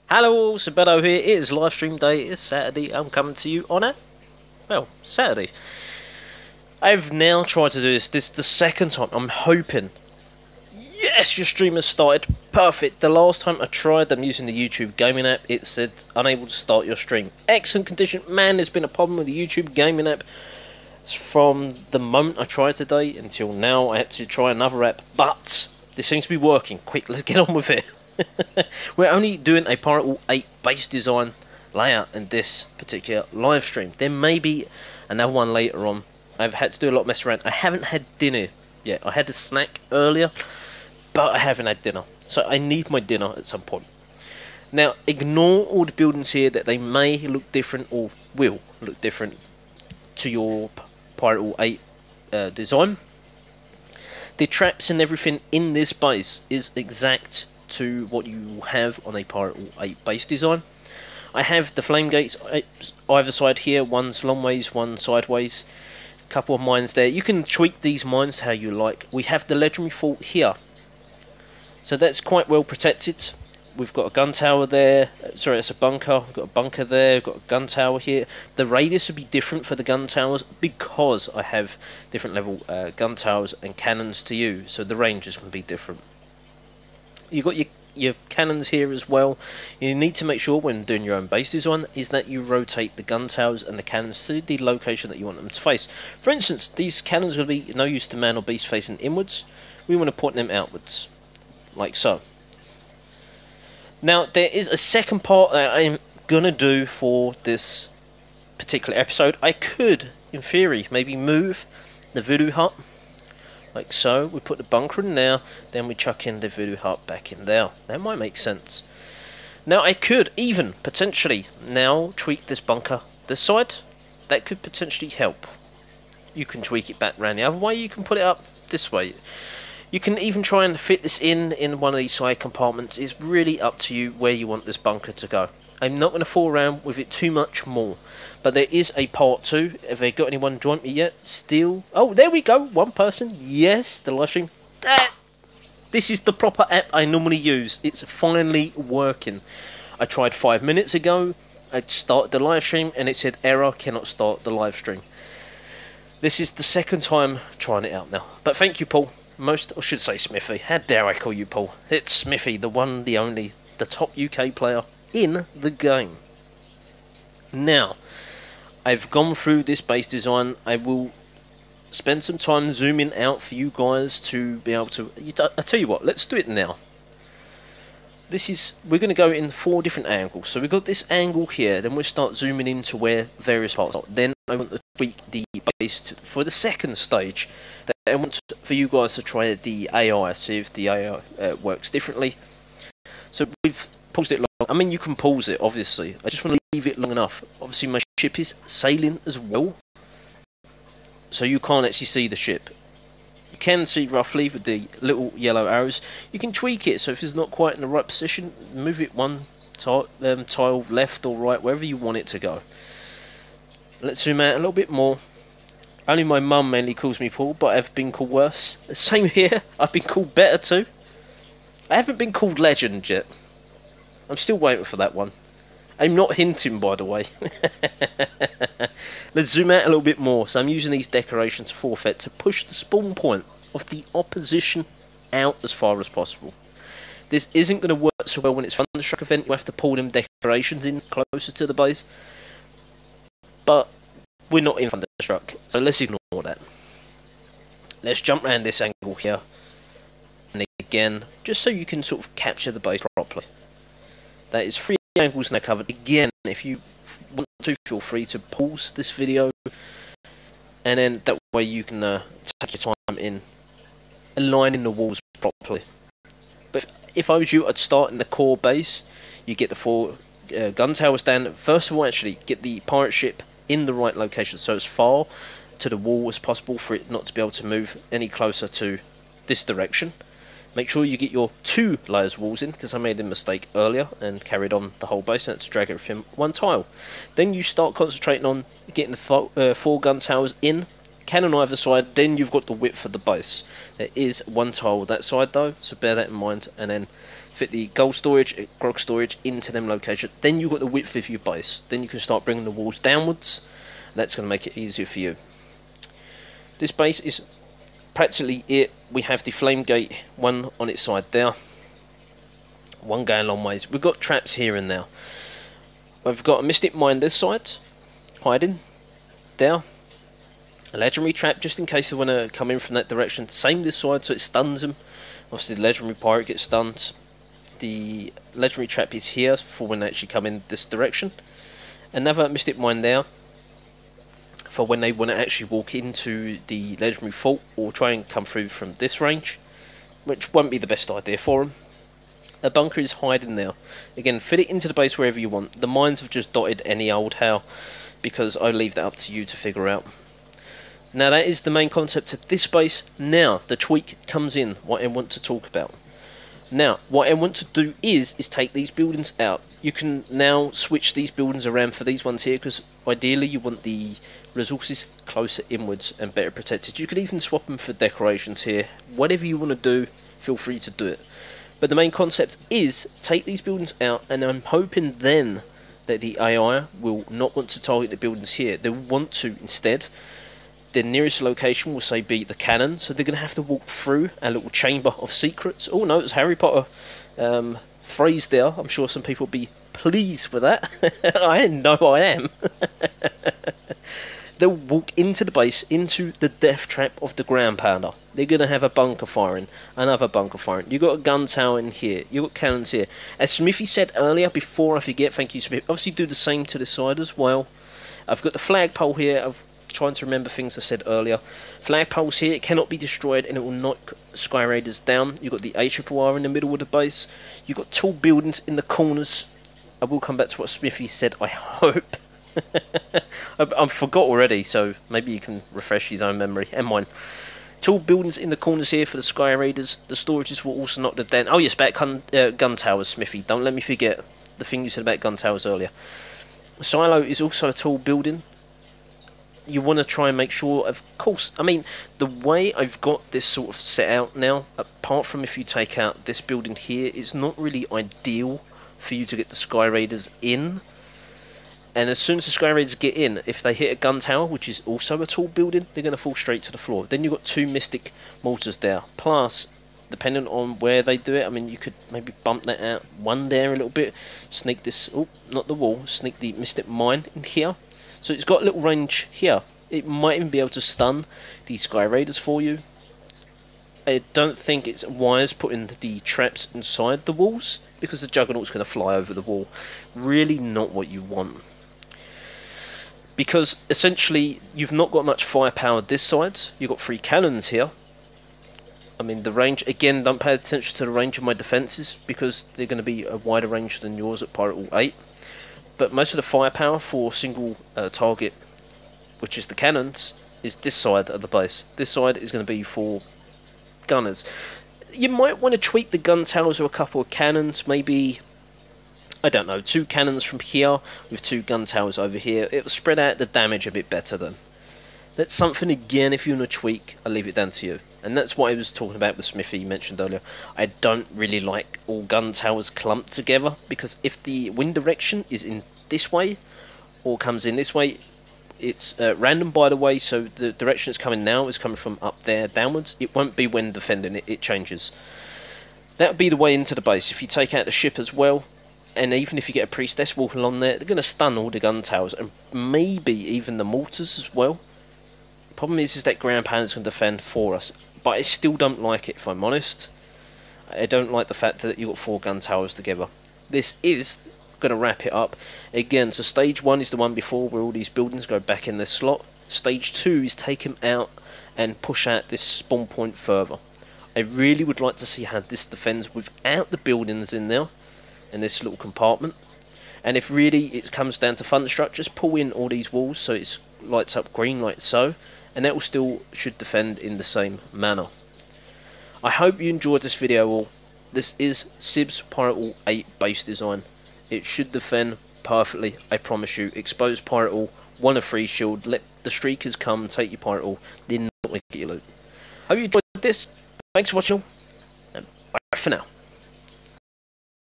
Hello, Sabeto here. It is live stream day. It's Saturday. I'm coming to you on Saturday. I've now tried to do this. This is the second time. I'm hoping. Yes, your stream has started. Perfect. The last time I tried them using the YouTube gaming app, it said unable to start your stream. Excellent condition. Man, there's been a problem with the YouTube gaming app from the moment I tried today until now. I had to try another app, but this seems to be working. Quick, let's get on with it. We're only doing a Pirate 8 base design layout in this particular live stream. There may be another one later on. I've had to do a lot of mess around. I haven't had dinner yet. I had a snack earlier, but I haven't had dinner. So I need my dinner at some point. Now, ignore all the buildings here that they may look different or will look different to your Pirate 8 design. The traps and everything in this base is exact to what you have on a Pirate 8 base design. I have the flame gates either side here, one's long ways, one sideways, a couple of mines there. You can tweak these mines how you like. We have the legendary fort here, so that's quite well protected. We've got a gun tower there, sorry, that's a bunker. We've got a bunker there, we've got a gun tower here. The radius would be different for the gun towers because I have different level gun towers and cannons to use, so the range is going to be different. You've got your cannons here as well. You need to make sure when doing your own base design is that you rotate the gun towers and the cannons to the location that you want them to face. For instance, these cannons are going to be no use to man or beast facing inwards. We want to point them outwards, like so. Now, there is a second part that I'm going to do for this particular episode. I could, in theory, maybe move the voodoo hut like so. We put the bunker in there, then we chuck in the voodoo hut back in there. That might make sense. Now I could even potentially now tweak this bunker this side. That could potentially help. You can tweak it back round the other way. You can put it up this way. You can even try and fit this in one of these side compartments. It's really up to you where you want this bunker to go. I'm not going to fool around with it too much more. But there is a part 2. Have they got anyone join me yet? Still. Oh, there we go. One person. Yes, the live stream. This is the proper app I normally use. It's finally working. I tried 5 minutes ago. I started the live stream and it said error, cannot start the live stream. This is the second time trying it out now. But thank you, Paul. I should say Smithy. How dare I call you Paul? It's Smithy, the one, the only, the top UK player in the game. Now, I've gone through this base design. I will spend some time zooming out for you guys to be able to... I tell you what, let's do it now. We're going to go in 4 different angles. So we've got this angle here, then we'll start zooming into where various parts are. Then I want to tweak the base for the second stage. I want for you guys to try the AI, see if the AI works differently. So we've paused it long. I mean, you can pause it, obviously. I just want to leave it long enough. Obviously, my ship is sailing as well, so you can't actually see the ship. You can see roughly with the little yellow arrows. You can tweak it, so if it's not quite in the right position, move it one tile left or right, wherever you want it to go. Let's zoom out a little bit more. Only my mum mainly calls me Paul, but I've been called worse. Same here, I've been called better too. I haven't been called legend yet. I'm still waiting for that one. I'm not hinting, by the way. Let's zoom out a little bit more. So I'm using these decorations forfeit to push the spawn point of the opposition out as far as possible. This isn't going to work so well when it's Thunderstruck event. You have to pull them decorations in closer to the base. But we're not in Thunderstruck, so let's ignore that. Let's jump around this angle here. And again, just so you can sort of capture the base properly. That is 3 angles now covered. Again, if you want to, feel free to pause this video, and then that way you can take your time in aligning the walls properly. But if I was you, I'd start in the core base. You get the 4 gun towers down. First of all, actually get the pirate ship in the right location, so as far to the wall as possible for it not to be able to move any closer to this direction. Make sure you get your 2 layers walls in, because I made a mistake earlier and carried on the whole base, and that's to drag everything 1 tile. Then you start concentrating on getting the 4 gun towers in cannon either side, then you've got the width for the base. There is one tile that side though, so bear that in mind, and then fit the gold storage, grog storage into them locations. Then you've got the width of your base. Then you can start bringing the walls downwards. That's going to make it easier for you. This base is practically it. We have the flame gate, one on its side there, one going a long ways. We've got traps here and there. We've got a mystic mine this side, hiding there. A legendary trap just in case they want to come in from that direction. Same this side, so it stuns them. Obviously the legendary pirate gets stunned. The legendary trap is here for when they actually come in this direction. Another mystic mine there for when they want to actually walk into the legendary fault or try and come through from this range, which won't be the best idea for them. A bunker is hiding there. Again, fit it into the base wherever you want. The mines have just dotted any old how, because I leave that up to you to figure out. Now that is the main concept of this base. Now the tweak comes in, what I want to talk about. Now what I want to do is take these buildings out. You can now switch these buildings around for these ones here, because ideally you want the resources closer inwards and better protected. You could even swap them for decorations here. Whatever you want to do, feel free to do it. But the main concept is take these buildings out, and I'm hoping then that the AI will not want to target the buildings here. They want to instead. Their nearest location will say be the cannon, so they're going to have to walk through a little chamber of secrets. Oh no, it's Harry Potter phrase there. I'm sure some people will be pleased with that. I know I am. They'll walk into the base, into the death trap of the ground pounder. They're going to have a bunker firing, another bunker firing. You've got a gun tower in here, you've got cannons here. As Smithy said earlier, before I forget, thank you Smith, obviously do the same to the side as well. I've got the flagpole here. I've trying to remember things I said earlier. Flagpoles here, it cannot be destroyed and it will knock Sky Raiders down. You've got the ARRR in the middle of the base. You've got tall buildings in the corners. I will come back to what Smithy said, I hope. I forgot already, so maybe you can refresh his own memory and mine. Tall buildings in the corners here for the Sky Raiders. The storages will also knock them down. Oh yes, back gun towers, Smithy. Don't let me forget the thing you said about gun towers earlier. Silo is also a tall building. You want to try and make sure, of course, I mean, the way I've got this sort of set out now, apart from if you take out this building here, it's not really ideal for you to get the Sky Raiders in. And as soon as the Sky Raiders get in, if they hit a gun tower, which is also a tall building, they're going to fall straight to the floor. Then you've got two Mystic Mortars there. Plus, depending on where they do it, I mean, you could maybe bump that out one there a little bit, sneak this, oh, not the wall, sneak the Mystic Mine in here. So it's got a little range here. It might even be able to stun the Sky Raiders for you. I don't think it's wise putting the traps inside the walls, because the Juggernaut's going to fly over the wall. Really not what you want. Because essentially you've not got much firepower this side. You've got 3 cannons here. I mean, the range, again, don't pay attention to the range of my defences, because they're going to be a wider range than yours at Pirate Wall 8. But most of the firepower for single target, which is the cannons, is this side of the base. This side is going to be for gunners. You might want to tweak the gun towers with a couple of cannons, maybe, I don't know, 2 cannons from here with 2 gun towers over here. It will spread out the damage a bit better then. That's something, again, if you want to tweak, I'll leave it down to you. And that's what I was talking about with Smithy, you mentioned earlier. I don't really like all gun towers clumped together, because if the wind direction is in this way, or comes in this way, it's random, by the way, so the direction it's coming now is coming from up there downwards. It won't be when defending it, it changes. That would be the way into the base. If you take out the ship as well, and even if you get a priestess walking along there, they're going to stun all the gun towers, and maybe even the mortars as well. Problem is that ground pounders can defend for us, but I still don't like it, if I'm honest. I don't like the fact that you've got 4 gun towers together. This is going to wrap it up. Again, so stage 1 is the one before, where all these buildings go back in their slot. Stage 2 is take them out and push out this spawn point further. I really would like to see how this defends without the buildings in there, in this little compartment. And if really it comes down to thunderstruck, just pull in all these walls so it lights up green like so, and that will still should defend in the same manner. I hope you enjoyed this video all. This is Sib's Pirate Wall 8 base design. It should defend perfectly, I promise you. Exposed Pirate Wall 1 of 3 shield, let the streakers come, take your pirate all, then not get your loot. Hope you enjoyed this. Thanks for watching, and bye for now.